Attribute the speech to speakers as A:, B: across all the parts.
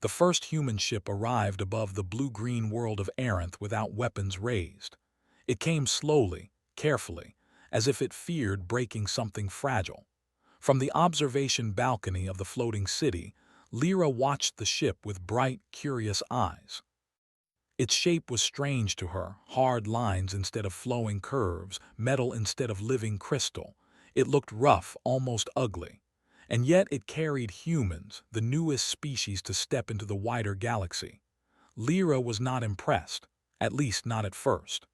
A: The first human ship arrived above the blue-green world of Aranth without weapons raised. It came slowly, carefully, as if it feared breaking something fragile. From the observation balcony of the floating city, Lyra watched the ship with bright, curious eyes. Its shape was strange to her, hard lines instead of flowing curves, metal instead of living crystal. It looked rough, almost ugly. And yet it carried humans, the newest species to step into the wider galaxy. Lyra was not impressed, at least not at first.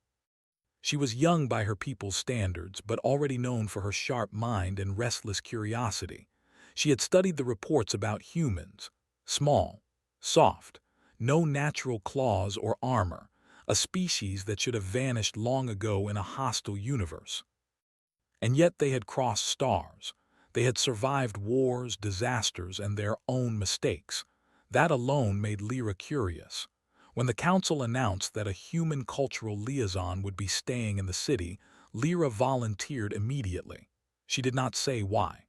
A: She was young by her people's standards, but already known for her sharp mind and restless curiosity. She had studied the reports about humans, small, soft, no natural claws or armor, a species that should have vanished long ago in a hostile universe. And yet they had crossed stars. They had survived wars, disasters, and their own mistakes. That alone made Lyra curious. When the council announced that a human cultural liaison would be staying in the city, Lyra volunteered immediately. She did not say why.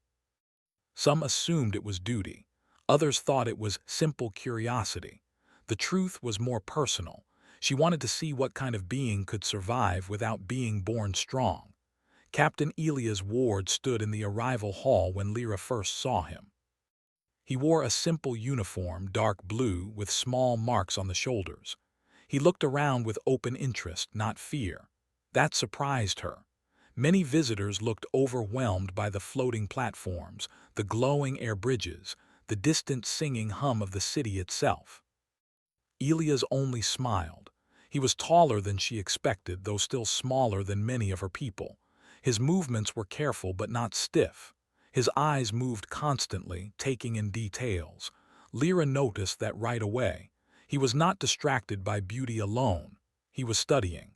A: Some assumed it was duty. Others thought it was simple curiosity. The truth was more personal. She wanted to see what kind of being could survive without being born strong. Captain Elias Ward stood in the arrival hall when Lyra first saw him. He wore a simple uniform, dark blue, with small marks on the shoulders. He looked around with open interest, not fear. That surprised her. Many visitors looked overwhelmed by the floating platforms, the glowing air bridges, the distant singing hum of the city itself. Elias only smiled. He was taller than she expected, though still smaller than many of her people. His movements were careful but not stiff. His eyes moved constantly, taking in details. Lyra noticed that right away. He was not distracted by beauty alone. He was studying.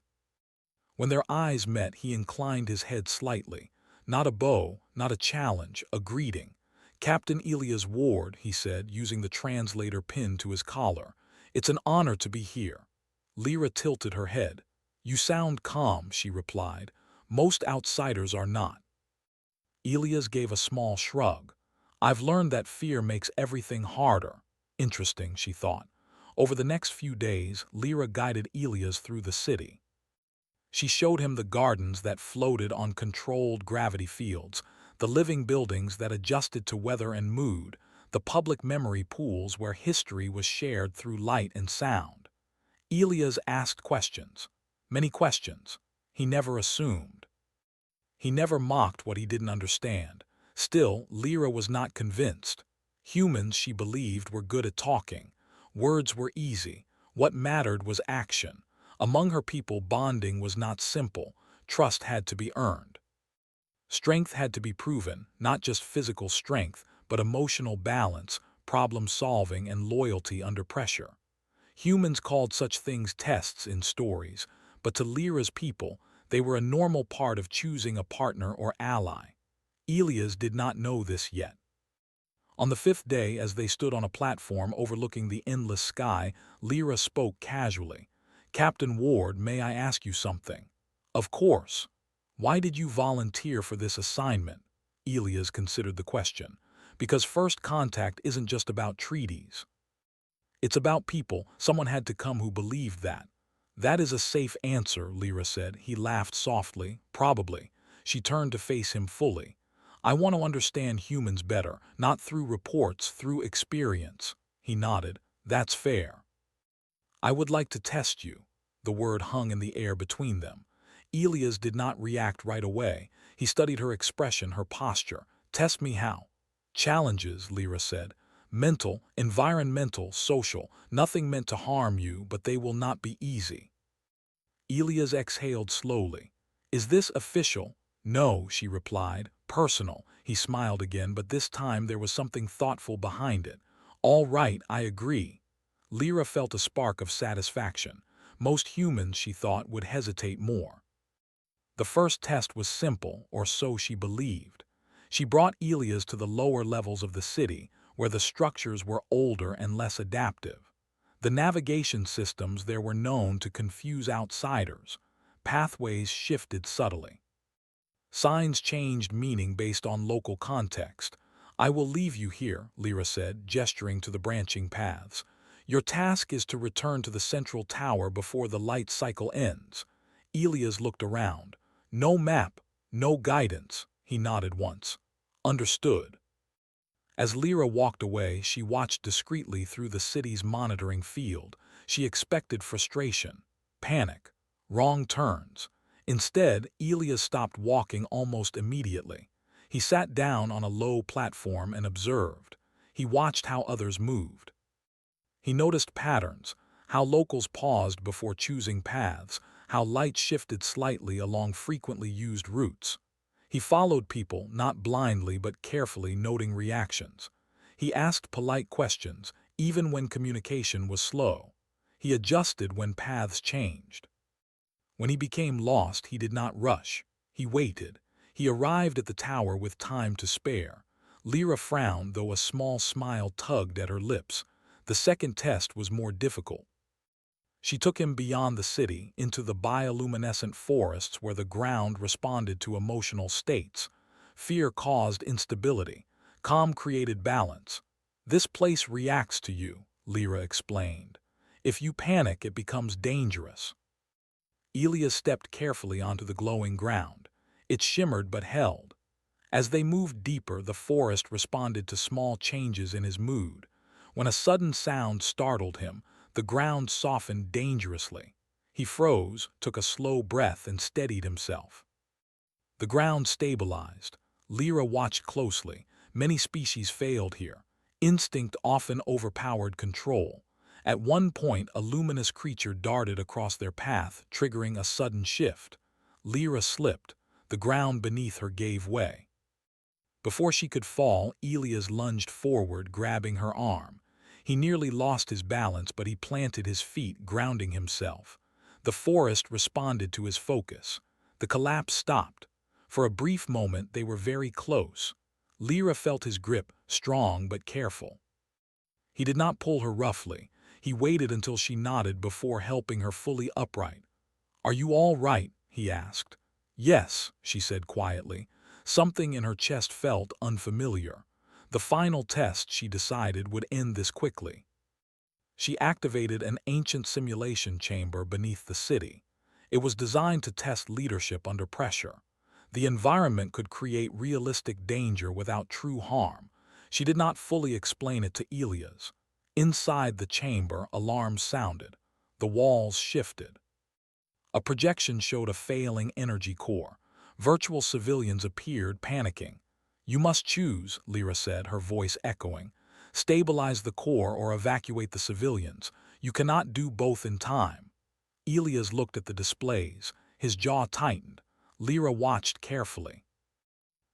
A: When their eyes met, he inclined his head slightly. Not a bow, not a challenge, a greeting. "Captain Elias Ward," he said, using the translator pinned to his collar. "It's an honor to be here." Lyra tilted her head. "You sound calm," she replied. "Most outsiders are not." Elias gave a small shrug. "I've learned that fear makes everything harder." Interesting, she thought. Over the next few days, Lyra guided Elias through the city. She showed him the gardens that floated on controlled gravity fields, the living buildings that adjusted to weather and mood, the public memory pools where history was shared through light and sound. Elias asked questions. Many questions. He never assumed. He never mocked what he didn't understand. Still, Lyra was not convinced. Humans, she believed, were good at talking. Words were easy. What mattered was action. Among her people, bonding was not simple. Trust had to be earned. Strength had to be proven, not just physical strength, but emotional balance, problem-solving, and loyalty under pressure. Humans called such things tests in stories, but to Lyra's people, they were a normal part of choosing a partner or ally. Elias did not know this yet. On the fifth day, as they stood on a platform overlooking the endless sky, Lyra spoke casually. "Captain Ward, may I ask you something?" "Of course." "Why did you volunteer for this assignment?" Elias considered the question. "Because first contact isn't just about treaties. It's about people. Someone had to come who believed that." "That is a safe answer," Lyra said. He laughed softly. "Probably." She turned to face him fully. "I want to understand humans better, not through reports, through experience." He nodded. "That's fair." "I would like to test you." The word hung in the air between them. Elias did not react right away. He studied her expression, her posture. "Test me how?" "Challenges," Lyra said. "Mental, environmental, social. Nothing meant to harm you, but they will not be easy." Elias exhaled slowly. "Is this official?" "No," she replied. "Personal." He smiled again, but this time there was something thoughtful behind it. "All right, I agree." Lyra felt a spark of satisfaction. Most humans, she thought, would hesitate more. The first test was simple, or so she believed. She brought Elias to the lower levels of the city, where the structures were older and less adaptive. The navigation systems there were known to confuse outsiders. Pathways shifted subtly. Signs changed meaning based on local context. "I will leave you here," Lyra said, gesturing to the branching paths. "Your task is to return to the central tower before the light cycle ends." Elias looked around. "No map, no guidance," he nodded once. "Understood." As Lyra walked away, she watched discreetly through the city's monitoring field. She expected frustration, panic, wrong turns. Instead, Elias stopped walking almost immediately. He sat down on a low platform and observed. He watched how others moved. He noticed patterns, how locals paused before choosing paths, how light shifted slightly along frequently used routes. He followed people, not blindly but carefully noting reactions. He asked polite questions, even when communication was slow. He adjusted when paths changed. When he became lost, he did not rush. He waited. He arrived at the tower with time to spare. Lyra frowned, though a small smile tugged at her lips. The second test was more difficult. She took him beyond the city, into the bioluminescent forests where the ground responded to emotional states. Fear caused instability. Calm created balance. "This place reacts to you," Lyra explained. "If you panic, it becomes dangerous." Elias stepped carefully onto the glowing ground. It shimmered but held. As they moved deeper, the forest responded to small changes in his mood. When a sudden sound startled him, the ground softened dangerously. He froze, took a slow breath, and steadied himself. The ground stabilized. Lyra watched closely. Many species failed here. Instinct often overpowered control. At one point, a luminous creature darted across their path, triggering a sudden shift. Lyra slipped. The ground beneath her gave way. Before she could fall, Elias lunged forward, grabbing her arm. He nearly lost his balance, but he planted his feet, grounding himself. The forest responded to his focus. The collapse stopped. For a brief moment, they were very close. Lyra felt his grip, strong but careful. He did not pull her roughly. He waited until she nodded before helping her fully upright. "Are you all right?" he asked. "Yes," she said quietly. Something in her chest felt unfamiliar. The final test, she decided, would end this quickly. She activated an ancient simulation chamber beneath the city. It was designed to test leadership under pressure. The environment could create realistic danger without true harm. She did not fully explain it to Elias. Inside the chamber, alarms sounded. The walls shifted. A projection showed a failing energy core. Virtual civilians appeared, panicking. "You must choose," Lyra said, her voice echoing. "Stabilize the core or evacuate the civilians. You cannot do both in time." Elias looked at the displays. His jaw tightened. Lyra watched carefully.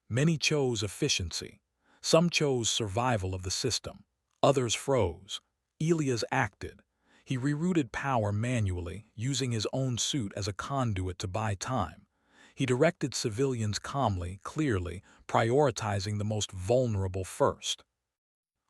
A: Many chose efficiency. Some chose survival of the system. Others froze. Elias acted. He rerouted power manually, using his own suit as a conduit to buy time. He directed civilians calmly, clearly, prioritizing the most vulnerable first.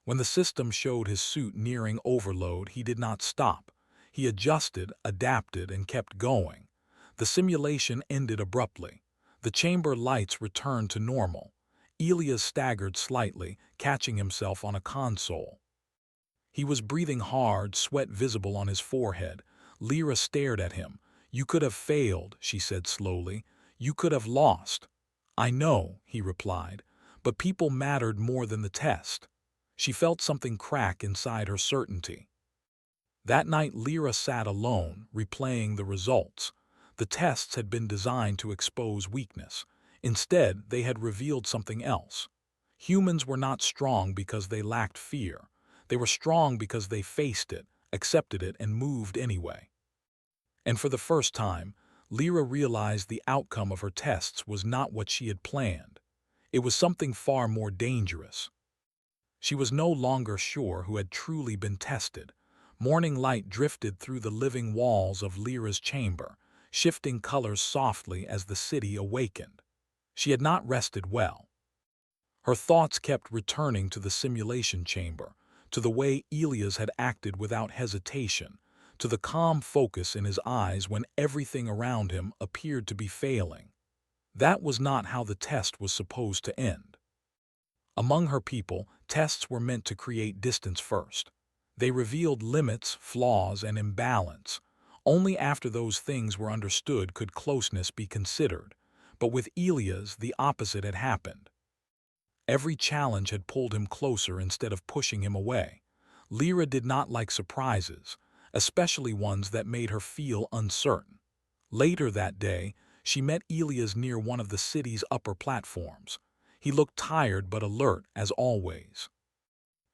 A: When the system showed his suit nearing overload, he did not stop. He adjusted, adapted, and kept going. The simulation ended abruptly. The chamber lights returned to normal. Elias staggered slightly, catching himself on a console. He was breathing hard, sweat visible on his forehead. Lyra stared at him. "You could have failed," she said slowly. "You could have lost." "I know," he replied, "but people mattered more than the test." She felt something crack inside her certainty. That night, Lyra sat alone, replaying the results. The tests had been designed to expose weakness. Instead, they had revealed something else. Humans were not strong because they lacked fear. They were strong because they faced it, accepted it, and moved anyway. And for the first time, Lyra realized the outcome of her tests was not what she had planned. It was something far more dangerous. She was no longer sure who had truly been tested. Morning light drifted through the living walls of Lyra's chamber, shifting colors softly as the city awakened. She had not rested well. Her thoughts kept returning to the simulation chamber, to the way Elias had acted without hesitation, to the calm focus in his eyes when everything around him appeared to be failing. That was not how the test was supposed to end. Among her people, tests were meant to create distance first. They revealed limits, flaws, and imbalance. Only after those things were understood could closeness be considered. But with Elias, the opposite had happened. Every challenge had pulled him closer instead of pushing him away. Lyra did not like surprises, especially ones that made her feel uncertain. Later that day, she met Elias near one of the city's upper platforms. He looked tired but alert, as always.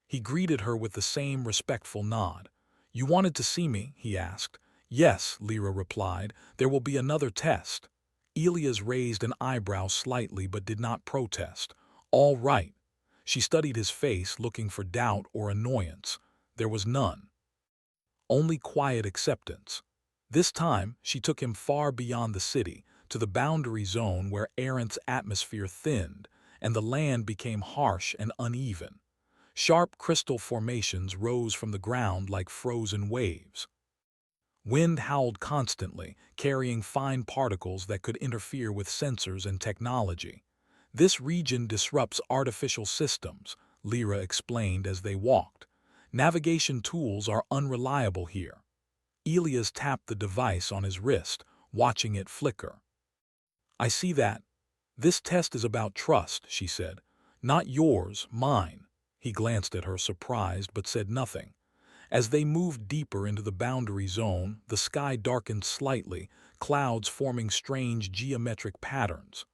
A: He greeted her with the same respectful nod. "You wanted to see me?" he asked. "Yes," Lyra replied. "There will be another test." Elias raised an eyebrow slightly but did not protest. "All right." She studied his face, looking for doubt or annoyance. There was none. Only quiet acceptance. This time, she took him far beyond the city, to the boundary zone where Aranth's atmosphere thinned, and the land became harsh and uneven. Sharp crystal formations rose from the ground like frozen waves. Wind howled constantly, carrying fine particles that could interfere with sensors and technology. "This region disrupts artificial systems," Lyra explained as they walked. "Navigation tools are unreliable here." Elias tapped the device on his wrist, watching it flicker. "I see that. This test is about trust," she said. "Not yours, mine." He glanced at her, surprised, but said nothing. As they moved deeper into the boundary zone, the sky darkened slightly, clouds forming strange geometric patterns.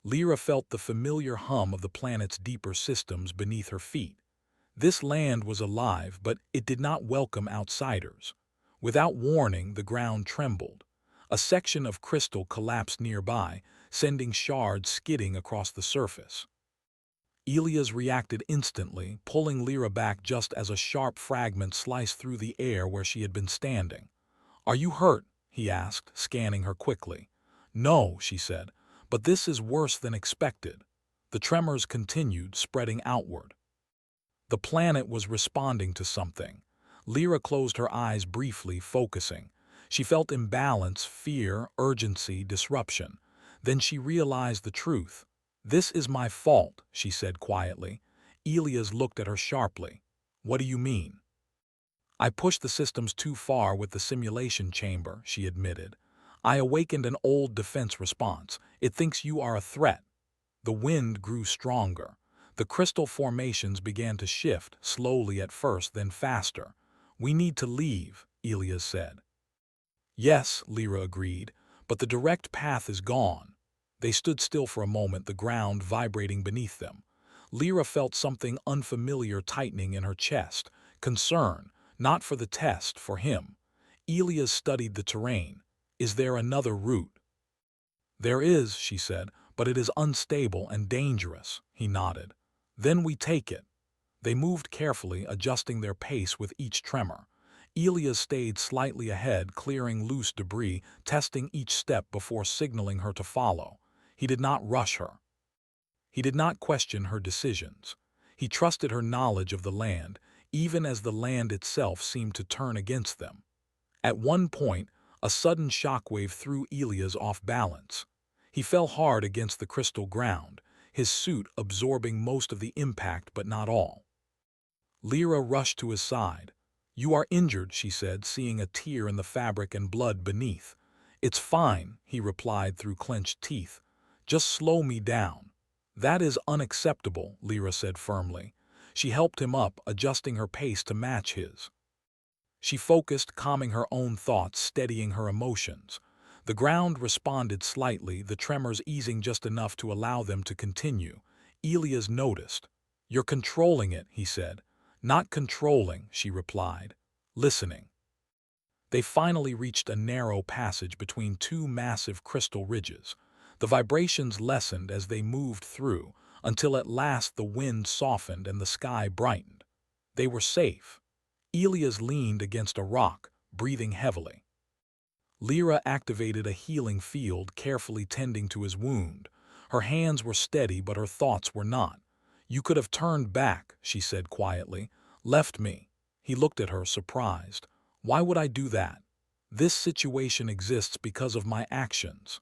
A: Lyra felt the familiar hum of the planet's deeper systems beneath her feet. This land was alive, but it did not welcome outsiders. Without warning, the ground trembled. A section of crystal collapsed nearby, sending shards skidding across the surface. Elias reacted instantly, pulling Lyra back just as a sharp fragment sliced through the air where she had been standing. "Are you hurt?" he asked, scanning her quickly. "No," she said, "but this is worse than expected." The tremors continued, spreading outward. The planet was responding to something. Lyra closed her eyes briefly, focusing. She felt imbalance, fear, urgency, disruption. Then she realized the truth. "This is my fault," she said quietly. Elias looked at her sharply. "What do you mean?" "I pushed the systems too far with the simulation chamber," she admitted. "I awakened an old defense response. It thinks you are a threat." The wind grew stronger. The crystal formations began to shift, slowly at first, then faster. "We need to leave," Elias said. "Yes," Lyra agreed, "but the direct path is gone." They stood still for a moment, the ground vibrating beneath them. Lyra felt something unfamiliar tightening in her chest, concern, not for the test, for him. Elias studied the terrain. "Is there another route?" "There is," she said, "but it is unstable and dangerous." He nodded. "Then we take it." They moved carefully, adjusting their pace with each tremor. Elias stayed slightly ahead, clearing loose debris, testing each step before signaling her to follow. He did not rush her. He did not question her decisions. He trusted her knowledge of the land, even as the land itself seemed to turn against them. At one point, a sudden shockwave threw Elias off balance. He fell hard against the crystal ground, his suit absorbing most of the impact but not all. Lyra rushed to his side. "You are injured," she said, seeing a tear in the fabric and blood beneath. "It's fine," he replied through clenched teeth. "Just slow me down." "That is unacceptable," Lyra said firmly. She helped him up, adjusting her pace to match his. She focused, calming her own thoughts, steadying her emotions. The ground responded slightly, the tremors easing just enough to allow them to continue. Elias noticed. "You're controlling it," he said. "Not controlling," she replied. "Listening." They finally reached a narrow passage between two massive crystal ridges. The vibrations lessened as they moved through, until at last the wind softened and the sky brightened. They were safe. Elias leaned against a rock, breathing heavily. Lyra activated a healing field, carefully tending to his wound. Her hands were steady, but her thoughts were not. "You could have turned back," she said quietly. "Left me." He looked at her, surprised. "Why would I do that? This situation exists because of my actions."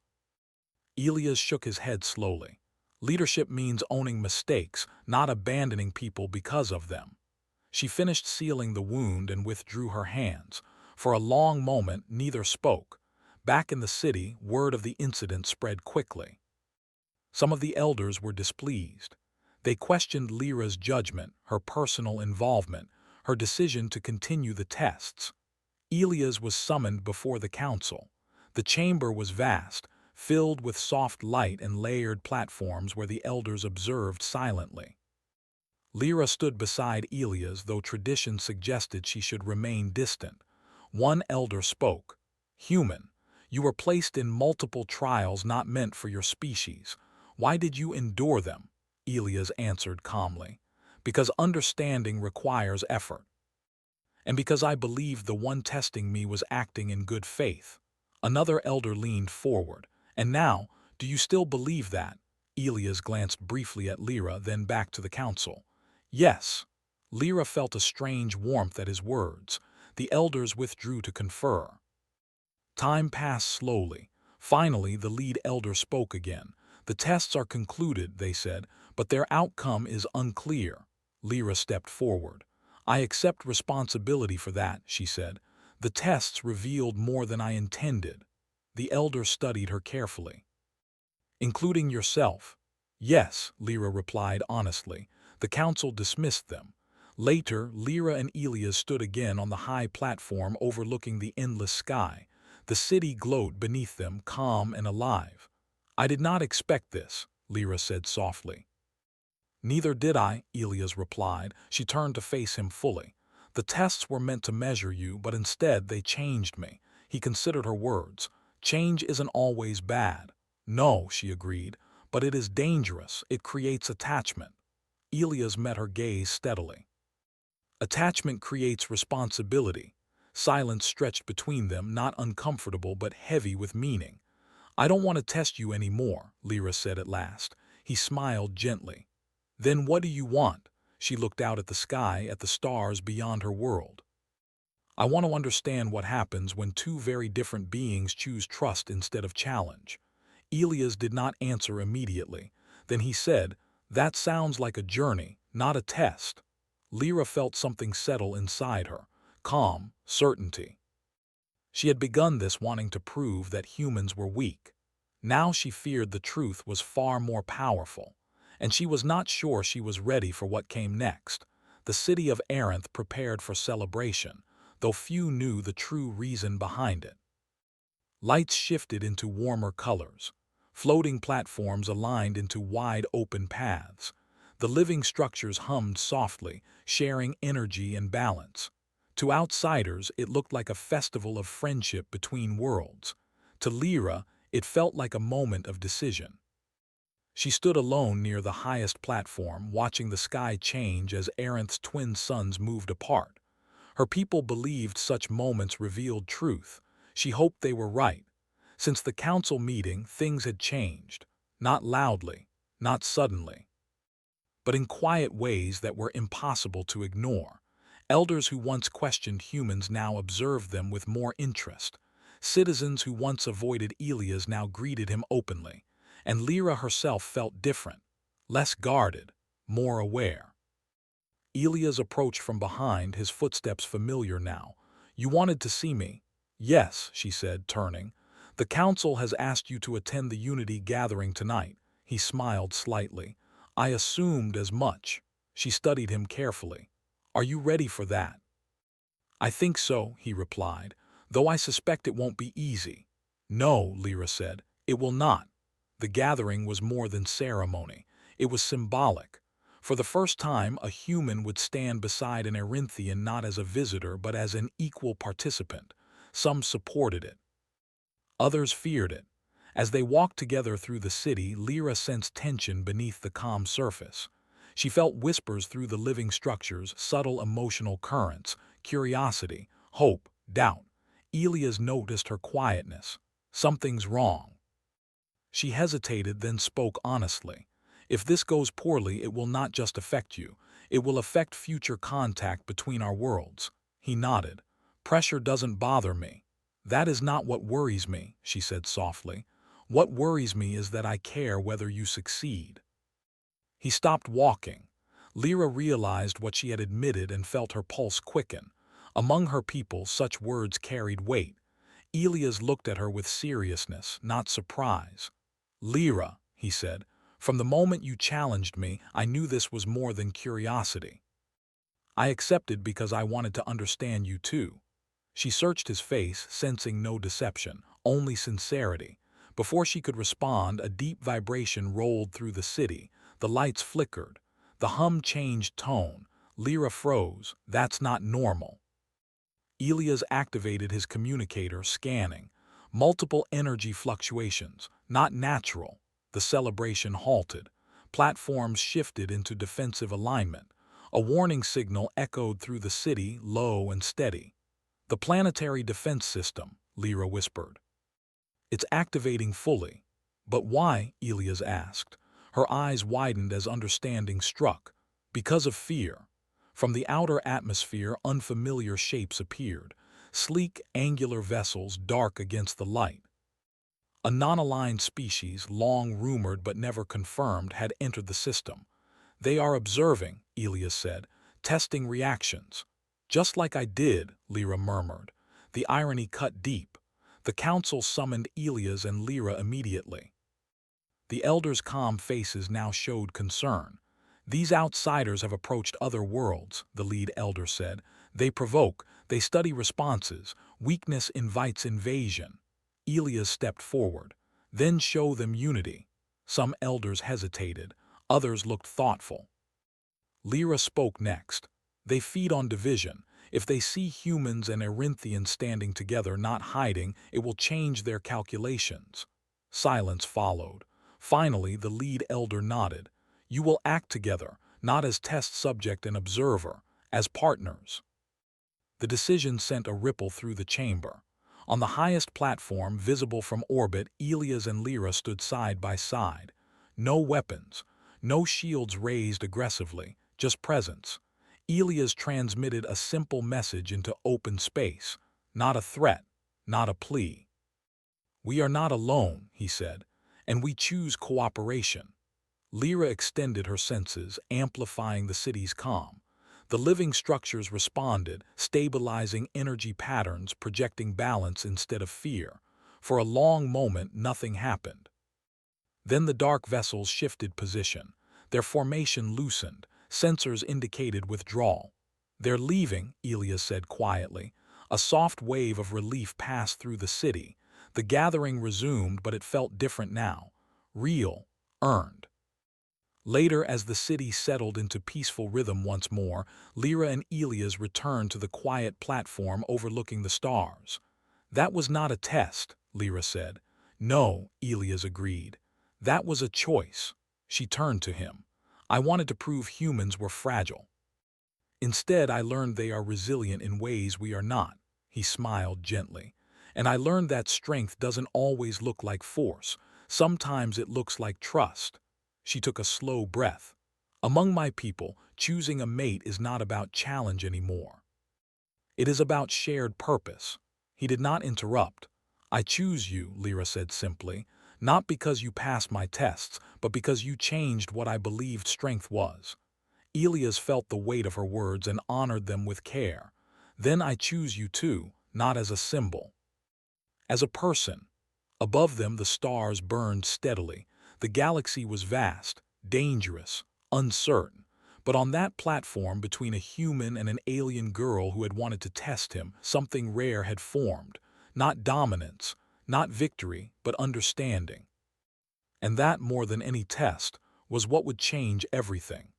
A: Elias shook his head slowly. Leadership means owning mistakes, not abandoning people because of them. She finished sealing the wound and withdrew her hands. For a long moment, neither spoke. Back in the city, word of the incident spread quickly. Some of the elders were displeased. They questioned Lyra's judgment, her personal involvement, her decision to continue the tests. Elias was summoned before the council. The chamber was vast, filled with soft light and layered platforms where the elders observed silently. Lyra stood beside Elias, though tradition suggested she should remain distant. One elder spoke. "Human, you were placed in multiple trials not meant for your species. Why did you endure them?" Elias answered calmly. "Because understanding requires effort. And because I believed the one testing me was acting in good faith." Another elder leaned forward. "And now, do you still believe that?" Elias glanced briefly at Lyra, then back to the council. "Yes." Lyra felt a strange warmth at his words. The elders withdrew to confer. Time passed slowly. Finally, the lead elder spoke again. "The tests are concluded," they said, "but their outcome is unclear." Lyra stepped forward. "I accept responsibility for that," she said. "The tests revealed more than I intended." The elder studied her carefully. "Including yourself?" "Yes," Lyra replied honestly. The council dismissed them. Later, Lyra and Elias stood again on the high platform overlooking the endless sky. The city glowed beneath them, calm and alive. "I did not expect this," Lyra said softly. "Neither did I," Elias replied. She turned to face him fully. "The tests were meant to measure you, but instead they changed me." He considered her words. "Change isn't always bad." "No," she agreed, "but it is dangerous. It creates attachment." Elias met her gaze steadily. "Attachment creates responsibility." Silence stretched between them, not uncomfortable but heavy with meaning. "I don't want to test you anymore," Lyra said at last. He smiled gently. "Then what do you want?" She looked out at the sky, at the stars beyond her world. "I want to understand what happens when two very different beings choose trust instead of challenge." Elias did not answer immediately. Then he said, "That sounds like a journey, not a test." Lyra felt something settle inside her. Calm, certainty. She had begun this wanting to prove that humans were weak. Now she feared the truth was far more powerful. And she was not sure she was ready for what came next. The city of Aranth prepared for celebration, though few knew the true reason behind it. Lights shifted into warmer colors. Floating platforms aligned into wide open paths. The living structures hummed softly, sharing energy and balance. To outsiders, it looked like a festival of friendship between worlds. To Lyra, it felt like a moment of decision. She stood alone near the highest platform, watching the sky change as Aranth's twin suns moved apart. Her people believed such moments revealed truth. She hoped they were right. Since the council meeting, things had changed. Not loudly, not suddenly, but in quiet ways that were impossible to ignore. Elders who once questioned humans now observed them with more interest. Citizens who once avoided Elias now greeted him openly. And Lyra herself felt different, less guarded, more aware. Elias approached from behind, his footsteps familiar now. "You wanted to see me?" "Yes," she said, turning. "The council has asked you to attend the Unity gathering tonight." He smiled slightly. "I assumed as much." She studied him carefully. "Are you ready for that?" "I think so," he replied, "though I suspect it won't be easy." "No," Lyra said, "it will not." The gathering was more than ceremony. It was symbolic. For the first time, a human would stand beside an Arinthian not as a visitor but as an equal participant. Some supported it. Others feared it. As they walked together through the city, Lyra sensed tension beneath the calm surface. She felt whispers through the living structures, subtle emotional currents, curiosity, hope, doubt. Elias noticed her quietness. "Something's wrong." She hesitated, then spoke honestly. "If this goes poorly, it will not just affect you. It will affect future contact between our worlds." He nodded. "Pressure doesn't bother me." "That is not what worries me," she said softly. "What worries me is that I care whether you succeed." He stopped walking. Lyra realized what she had admitted and felt her pulse quicken. Among her people, such words carried weight. Elias looked at her with seriousness, not surprise. "Lyra," he said, "from the moment you challenged me, I knew this was more than curiosity. I accepted because I wanted to understand you too." She searched his face, sensing no deception, only sincerity. Before she could respond, a deep vibration rolled through the city. The lights flickered. The hum changed tone. Lyra froze. "That's not normal." Elias activated his communicator, scanning. Multiple energy fluctuations. Not natural. The celebration halted. Platforms shifted into defensive alignment. A warning signal echoed through the city, low and steady. "The planetary defense system," Lyra whispered. "It's activating fully." "But why?" Elias asked. Her eyes widened as understanding struck. "Because of fear." From the outer atmosphere, unfamiliar shapes appeared. Sleek, angular vessels, dark against the light. A non-aligned species, long rumored but never confirmed, had entered the system. "They are observing," Elias said, "testing reactions." "Just like I did," Lyra murmured. The irony cut deep. The council summoned Elias and Lyra immediately. The elders' calm faces now showed concern. "These outsiders have approached other worlds," the lead elder said. "They provoke, they study responses. Weakness invites invasion." Elias stepped forward. "Then show them unity." Some elders hesitated. Others looked thoughtful. Lyra spoke next. "They feed on division. If they see humans and Erinthians standing together, not hiding, it will change their calculations." Silence followed. Finally, the lead elder nodded. "You will act together, not as test subject and observer, as partners." The decision sent a ripple through the chamber. On the highest platform, visible from orbit, Elias and Lyra stood side by side. No weapons, no shields raised aggressively, just presence. Elias transmitted a simple message into open space. Not a threat, not a plea. "We are not alone," he said, "and we choose cooperation." Lyra extended her senses, amplifying the city's calm. The living structures responded, stabilizing energy patterns, projecting balance instead of fear. For a long moment, nothing happened. Then the dark vessels shifted position. Their formation loosened. Sensors indicated withdrawal. "They're leaving," Elias said quietly. A soft wave of relief passed through the city. The gathering resumed, but it felt different now. Real, earned. Later, as the city settled into peaceful rhythm once more, Lyra and Elias returned to the quiet platform overlooking the stars. "That was not a test," Lyra said. "No," Elias agreed. "That was a choice." She turned to him. "I wanted to prove humans were fragile. Instead, I learned they are resilient in ways we are not." He smiled gently. "And I learned that strength doesn't always look like force. Sometimes it looks like trust." She took a slow breath. "Among my people, choosing a mate is not about challenge anymore. It is about shared purpose." He did not interrupt. "I choose you," Lyra said simply, "not because you passed my tests, but because you changed what I believed strength was." Elias felt the weight of her words and honored them with care. "Then I choose you too, not as a symbol. As a person." Above them the stars burned steadily. The galaxy was vast, dangerous, uncertain. But on that platform between a human and an alien girl who had wanted to test him, something rare had formed. Not dominance, not victory, but understanding. And that, more than any test, was what would change everything.